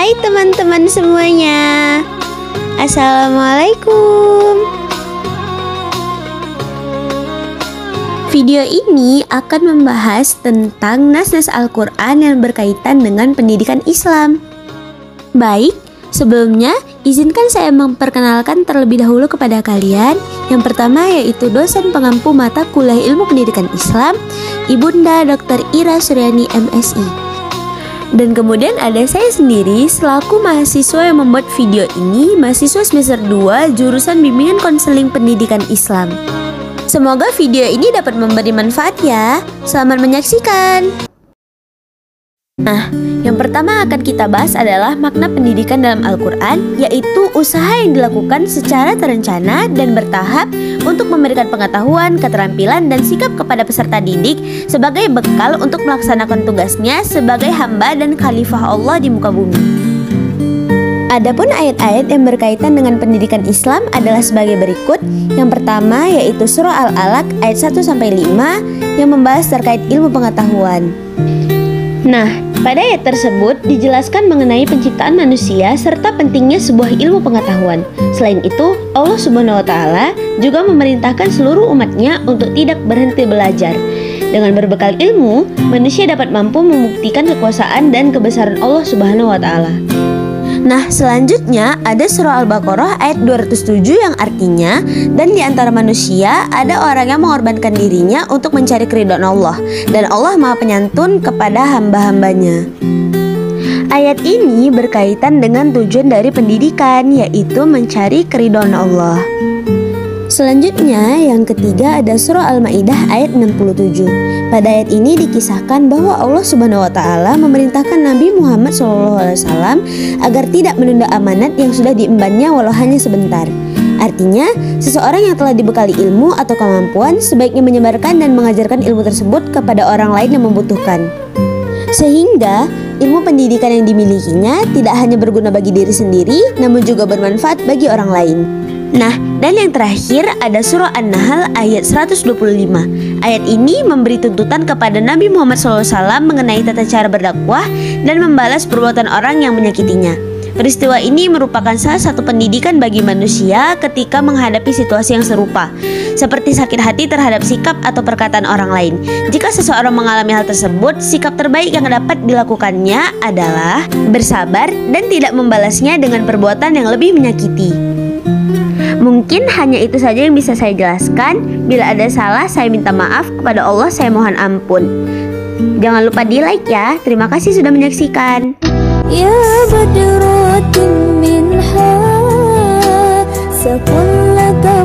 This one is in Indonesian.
Hai teman-teman semuanya, Assalamualaikum. Video ini akan membahas tentang nas-nas Al-Quran yang berkaitan dengan pendidikan Islam. Baik, sebelumnya izinkan saya memperkenalkan terlebih dahulu kepada kalian. Yang pertama yaitu dosen pengampu mata kuliah ilmu pendidikan Islam, Ibunda Dr. Ira Suryani MSI. Dan kemudian ada saya sendiri selaku mahasiswa yang membuat video ini, mahasiswa semester 2 jurusan bimbingan konseling pendidikan Islam. Semoga video ini dapat memberi manfaat ya. Selamat menyaksikan. Nah, yang pertama akan kita bahas adalah makna pendidikan dalam Al-Quran, yaitu usaha yang dilakukan secara terencana dan bertahap untuk memberikan pengetahuan, keterampilan, dan sikap kepada peserta didik sebagai bekal untuk melaksanakan tugasnya sebagai hamba dan khalifah Allah di muka bumi. Adapun ayat-ayat yang berkaitan dengan pendidikan Islam adalah sebagai berikut. Yang pertama yaitu surah Al-Alaq ayat 1-5 yang membahas terkait ilmu pengetahuan. Nah, pada ayat tersebut dijelaskan mengenai penciptaan manusia serta pentingnya sebuah ilmu pengetahuan. Selain itu, Allah Subhanahu wa Ta'ala juga memerintahkan seluruh umatnya untuk tidak berhenti belajar. Dengan berbekal ilmu, manusia dapat mampu membuktikan kekuasaan dan kebesaran Allah Subhanahu wa Ta'ala. Nah, selanjutnya ada surah Al-Baqarah ayat 207 yang artinya, dan di antara manusia ada orang yang mengorbankan dirinya untuk mencari keridhaan Allah, dan Allah Maha Penyantun kepada hamba-hambanya. Ayat ini berkaitan dengan tujuan dari pendidikan, yaitu mencari keridhaan Allah. Selanjutnya yang ketiga ada surah Al-Maidah ayat 67. Pada ayat ini dikisahkan bahwa Allah Subhanahu wa Ta'ala memerintahkan Nabi Muhammad SAW agar tidak menunda amanat yang sudah diembannya walau hanya sebentar. Artinya, seseorang yang telah dibekali ilmu atau kemampuan sebaiknya menyebarkan dan mengajarkan ilmu tersebut kepada orang lain yang membutuhkan. Sehingga ilmu pendidikan yang dimilikinya tidak hanya berguna bagi diri sendiri, namun juga bermanfaat bagi orang lain. Nah, dan yang terakhir ada surah An-Nahl ayat 125. Ayat ini memberi tuntutan kepada Nabi Muhammad SAW mengenai tata cara berdakwah dan membalas perbuatan orang yang menyakitinya. Peristiwa ini merupakan salah satu pendidikan bagi manusia ketika menghadapi situasi yang serupa, seperti sakit hati terhadap sikap atau perkataan orang lain. Jika seseorang mengalami hal tersebut, sikap terbaik yang dapat dilakukannya adalah bersabar dan tidak membalasnya dengan perbuatan yang lebih menyakiti. Mungkin hanya itu saja yang bisa saya jelaskan. Bila ada salah, saya minta maaf. Kepada Allah saya mohon ampun. Jangan lupa di like ya. Terima kasih sudah menyaksikan. Ya badratun minha sakullaka